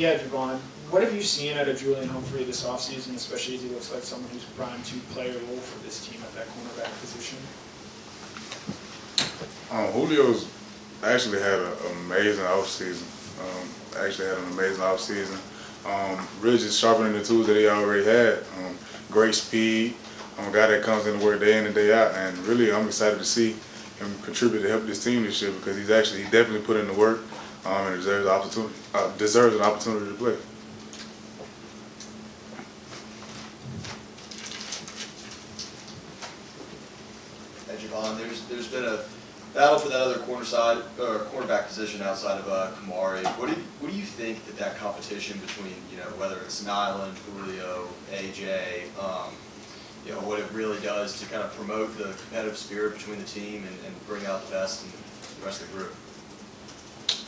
Yeah, Javon, what have you seen out of Julian Home this offseason, especially as he looks like someone who's primed to play a role for this team at that cornerback position? Julio's actually had an amazing offseason. Really just sharpening the tools that he already had. Great speed, a guy that comes in to work day in and day out, and really I'm excited to see him contribute to help this team this year because he definitely put in the work and deserves an opportunity to play. Hey, Javon, there's been a battle for that other cornerback position outside of Kamari. What do you think that competition between, whether it's Nyland, Julio, AJ, what it really does to kind of promote the competitive spirit between the team and bring out the best in the rest of the group?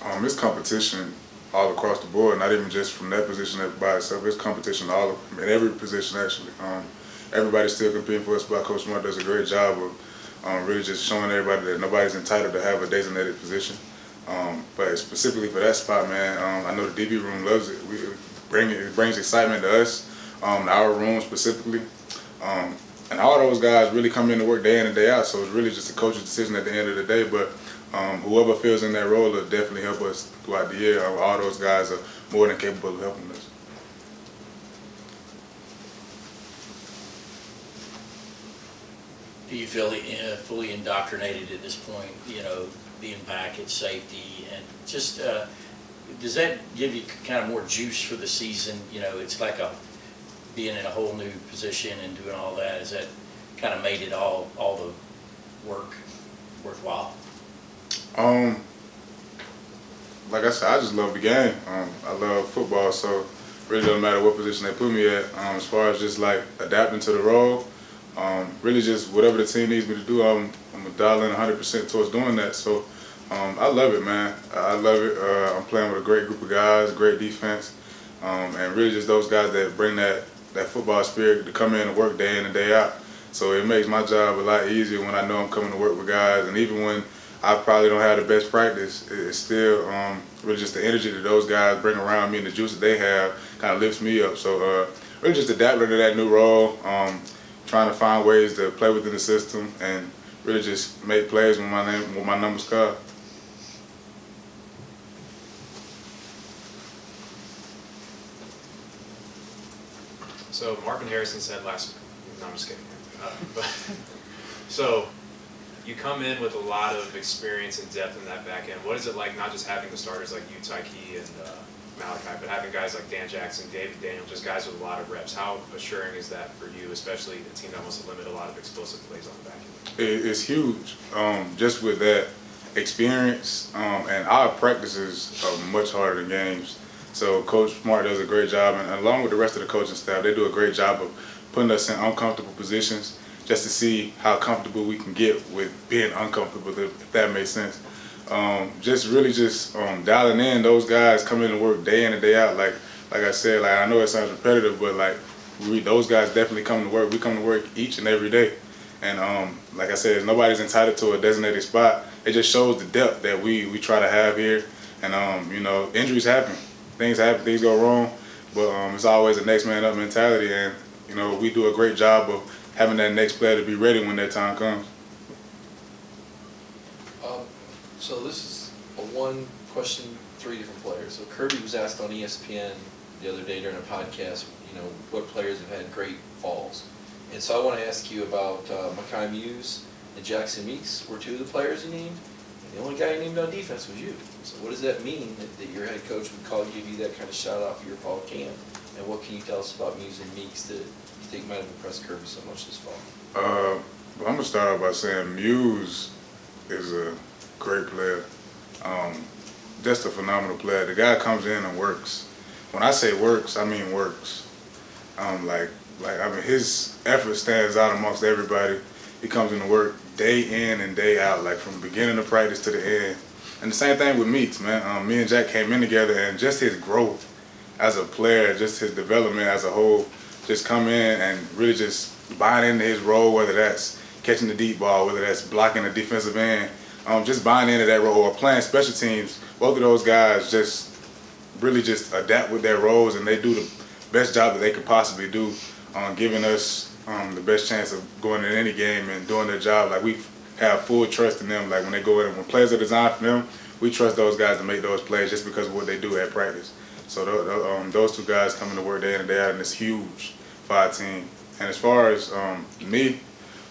It's competition all across the board, not even just from that position by itself. It's competition in every position actually. Everybody's still competing for a spot. Coach Smart does a great job of really just showing everybody that nobody's entitled to have a designated position. But specifically for that spot, man, I know the DB room loves it. It brings excitement to us, our room specifically. And all those guys really come in to work day in and day out, so it's really just a coach's decision at the end of the day. But whoever fills in that role will definitely help us throughout the year. All those guys are more than capable of helping us. Do you feel fully indoctrinated at this point, being back at safety? And just, does that give you kind of more juice for the season? It's like being in a whole new position and doing all that. Has that kind of made it all the work worthwhile? Like I said, I just love the game. I love football, so really doesn't matter what position they put me at. As far as just like adapting to the role, really just whatever the team needs me to do, I'm gonna dial in 100% towards doing that. So I love it, man. I love it. I'm playing with a great group of guys, great defense, and really just those guys that bring that football spirit to come in and work day in and day out. So it makes my job a lot easier when I know I'm coming to work with guys, and even when I probably don't have the best practice, it's still really just the energy that those guys bring around me and the juice that they have kind of lifts me up. So really just adapting to that new role, trying to find ways to play within the system and really just make plays when my number's called. So Marvin Harrison said last. No, I'm just kidding. So you come in with a lot of experience and depth in that back end. What is it like not just having the starters like you, Tyke, and Malachi, but having guys like Dan Jackson, David Daniel, just guys with a lot of reps? How assuring is that for you, especially a team that wants to limit a lot of explosive plays on the back end? It's huge. Just with that experience, and our practices are much harder than games. So Coach Smart does a great job, and along with the rest of the coaching staff, they do a great job of putting us in uncomfortable positions just to see how comfortable we can get with being uncomfortable, if that makes sense. Just dialing in those guys coming to work day in and day out. Like I said, like I know it sounds repetitive, but like those guys definitely come to work. We come to work each and every day. And like I said, nobody's entitled to a designated spot. It just shows the depth that we try to have here. And injuries happen. Things happen, things go wrong, but it's always a next man up mentality, and we do a great job of having that next player to be ready when that time comes. So this is a one question, three different players. So Kirby was asked on ESPN the other day during a podcast, what players have had great falls. And so I want to ask you about Mekhi Muse and Jackson Meeks were two of the players you named. The only guy you named on defense was you. So what does that mean that your head coach would give you that kind of shout out for your fall camp? And what can you tell us about Muse and Meeks that you think might have impressed Kirby so much this fall? Well, I'm going to start off by saying Muse is a great player. Just a phenomenal player. The guy comes in and works. When I say works, I mean works. His effort stands out amongst everybody. He comes into work day in and day out, like from beginning of practice to the end. And the same thing with Meeks, man. Me and Jack came in together, and just his growth as a player, just his development as a whole, just come in and really just buying into his role, whether that's catching the deep ball, whether that's blocking the defensive end, just buying into that role or playing special teams. Both of those guys just really just adapt with their roles, and they do the best job that they could possibly do on giving us the best chance of going in any game and doing their job. Like, we have full trust in them. Like, when they go in, when plays are designed for them, we trust those guys to make those plays just because of what they do at practice. So those two guys coming to work day in and day out in this huge 5 team. And as far as me,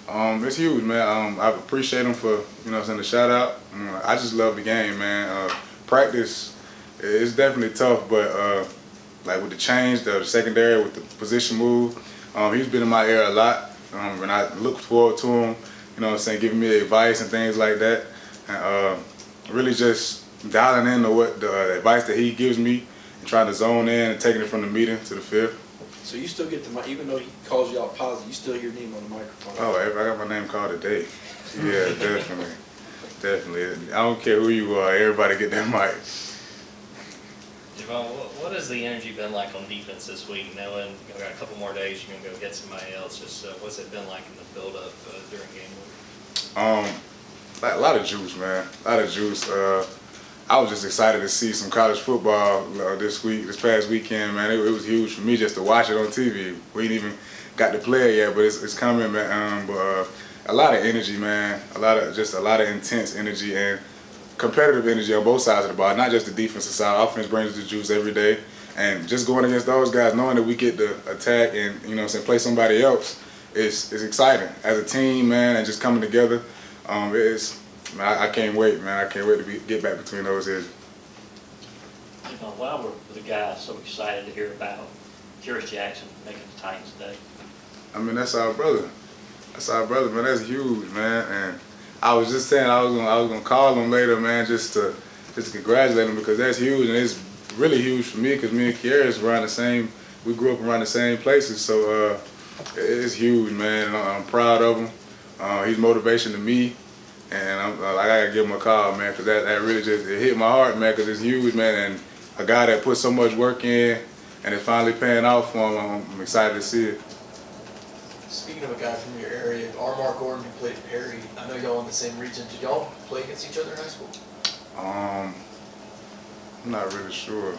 it's huge, man. I appreciate them for, the shout out. I just love the game, man. Practice is definitely tough, but like with the change, the secondary, with the position move, he's been in my ear a lot, and I look forward to him, giving me advice and things like that, and really just dialing into what the advice that he gives me and trying to zone in and taking it from the meeting to the field. So you still get the, even though he calls you out positive, you still hear your name on the microphone. Oh, I got my name called today. Yeah, definitely. Definitely. I don't care who you are, everybody get that mic. Javon, what has the energy been like on defense this week, knowing you've got a couple more days, you're going to go get somebody else? Just what's it been like in the build-up during game week? A lot of juice, man. A lot of juice. I was just excited to see some college football this past weekend, man. It was huge for me just to watch it on TV. We ain't even got to play it yet, but it's coming, man. A lot of energy, man. A lot of intense energy and competitive energy on both sides of the ball, not just the defensive side. Offense brings the juice every day, and just going against those guys, knowing that we get to attack and play somebody else is exciting as a team, man, and just coming together. I can't wait, man. I can't wait to get back between those edges. Why were the guys so excited to hear about Curious Jackson making the Titans today? I mean, that's our brother. That's our brother, man. That's huge, man. And I was just saying I was gonna call him later, man, just to congratulate him, because that's huge, and it's really huge for me because me and Kierra's we grew up around the same places, so it's huge, man. And I'm proud of him. He's motivation to me. And I gotta give him a call, man, because that really it hit my heart, man, because it's huge, man. And a guy that put so much work in and it's finally paying off for him, I'm excited to see it. Speaking of a guy from your area, Mark Gordon, who played at Perry, I know y'all in the same region. Did y'all play against each other in high school? I'm not really sure.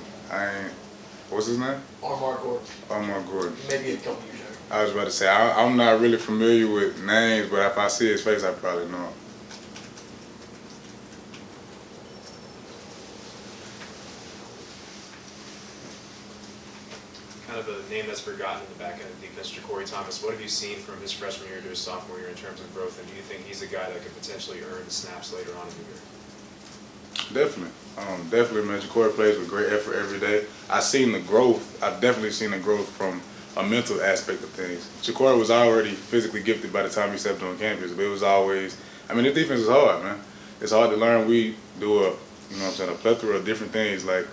What's his name? Mark Gordon. Mark Gordon. Maybe a couple years ago. I was about to say, I'm not really familiar with names, but if I see his face, I probably know him. Kind of a name that's forgotten in the back end of defense, Ja'Cory Thomas. What have you seen from his freshman year to his sophomore year in terms of growth, and do you think he's a guy that could potentially earn snaps later on in the year? Definitely. Definitely, man. Ja'Cory plays with great effort every day. I've seen the growth. I've definitely seen the growth from a mental aspect of things. Ja'Cory was already physically gifted by the time he stepped on campus, but it was always, the defense is hard, man. It's hard to learn. We do a plethora of different things. Like,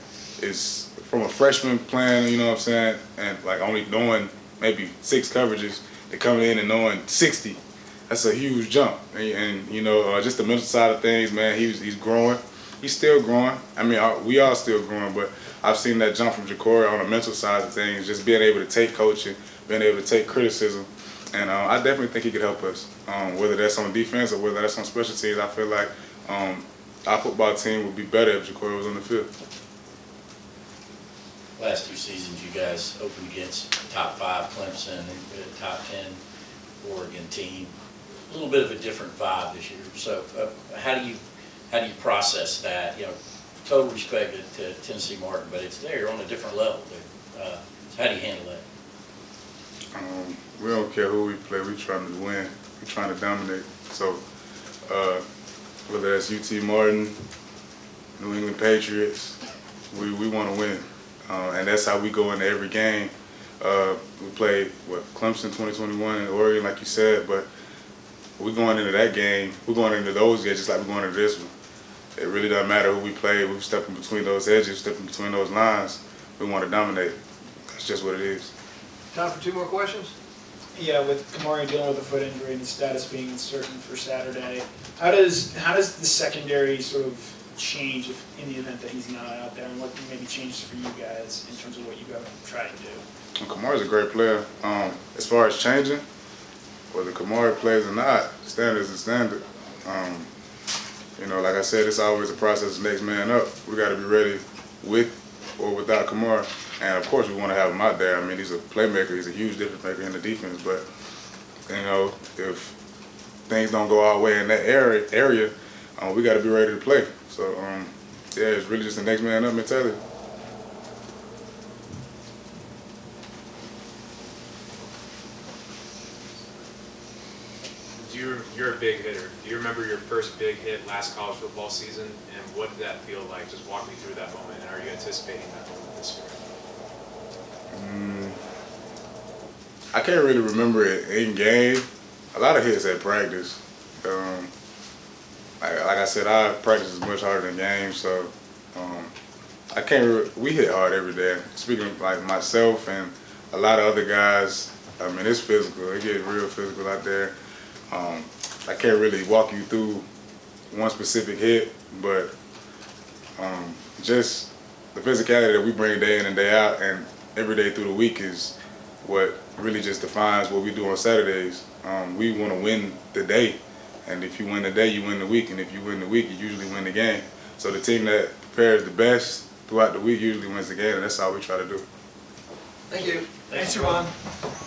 it's from a freshman playing, and like only knowing maybe 6 coverages to coming in and knowing 60. That's a huge jump. And just the mental side of things, man, he's growing. He's still growing. We all still growing, but I've seen that jump from Ja'Cory on the mental side of things, just being able to take coaching, being able to take criticism. And I definitely think he could help us, whether that's on defense or whether that's on special teams. I feel like our football team would be better if Ja'Cory was on the field. Last 2 seasons, you guys opened against top 5 Clemson and top 10 Oregon team. A little bit of a different vibe this year. So how do you process that? Total respect to Tennessee Martin, but it's there on a different level. So how do you handle that? We don't care who we play. We're trying to win. We're trying to dominate. So whether that's UT Martin, New England Patriots, we want to win. And that's how we go into every game. We played, Clemson 2021 and Oregon, like you said, but we're going into that game, we're going into those games just like we're going into this one. It really doesn't matter who we play. We're stepping between those edges, stepping between those lines. We want to dominate. That's just what it is. Time for 2 more questions? Yeah, with Kamari dealing with a foot injury and the status being uncertain for Saturday, how does the secondary sort of change in the event that he's not out there, and what maybe changes for you guys in terms of what you guys try to do? Kamari's a great player. As far as changing, whether Kamari plays or not, standard is a standard. Like I said, it's always a process of next man up. We got to be ready with or without Kamara. And of course, we want to have him out there. I mean, he's a playmaker. He's a huge difference maker in the defense. But you know, if things don't go our way in that area, we got to be ready to play. So yeah, it's really just the next man up mentality. You're a big hitter. Do you remember your first big hit last college football season, and what did that feel like? Just walk me through that moment, and are you anticipating that moment this year? I can't really remember it in game. A lot of hits at practice. Like I said, I practice is much harder than games, so I can't. We hit hard every day. Speaking of like myself and a lot of other guys, I mean it's physical. It gets real physical out there. I can't really walk you through one specific hit, but just the physicality that we bring day in and day out and every day through the week is what really just defines what we do on Saturdays. We want to win the day, and if you win the day, you win the week, and if you win the week, you usually win the game. So the team that prepares the best throughout the week usually wins the game, and that's all we try to do. Thank you. Thanks, Javon.